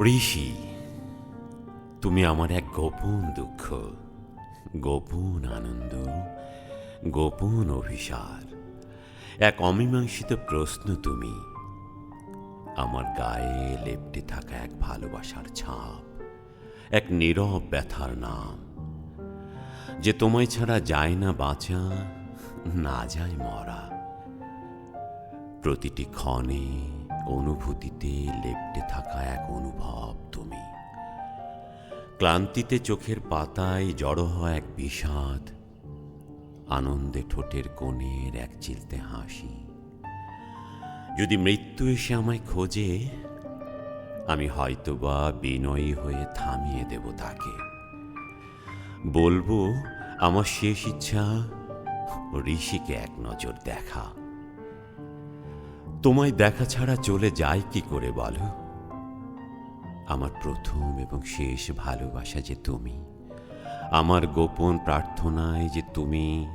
ঋষি, তুমি আমার এক গোপন দুঃখ, গোপন আনন্দ, গোপন অভিসার, এক অমীমাংসিত প্রশ্ন তুমি, আমার গায়ে লেপ্টে থাকা এক ভালোবাসার ছাপ, এক নীরব ব্যথার নাম, যে তোমায় ছাড়া যায় না বাঁচা, না যায় মরা। প্রতিটি ক্ষণে অনুভূতিতে লেপ্টে থাকা এক অনুভব তুমি, ক্লান্তিতে চোখের পাতায় জড়ো হয় এক বিষাদ, আনন্দে ঠোঁটের কোণের এক চিলতে হাসি। যদি মৃত্যু এসে আমায় খোঁজে, আমি হয়তোবা বিনয়ী হয়ে থামিয়ে দেব তাকে, বলবো আমার শেষ ইচ্ছা ঋষিকে এক নজর দেখা। তোমায় দেখা ছাড়া চলে যায় কি করে বলো? আমার প্রথম এবং শেষ ভালোবাসা যে তুমি, আমার গোপন প্রার্থনায় যে তুমি,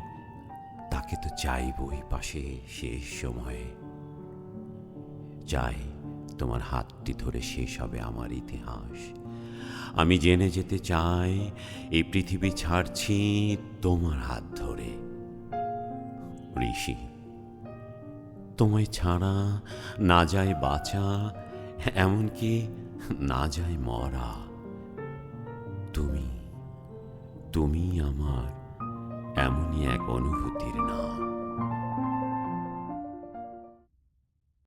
তাকে তো চাইবই পাশে শেষ সময়ে। চাই তোমার হাতটি ধরে শেষ হবে আমার ইতিহাস। আমি জেনে যেতে চাই এই পৃথিবী ছাড়ছি তোমার হাত ধরে। ঋষি, তোমায় ছাড়া না যায় বাঁচা, এমনকি না যায় মরা। তুমি তুমি আমার এমনই এক অনুভূতির নাম।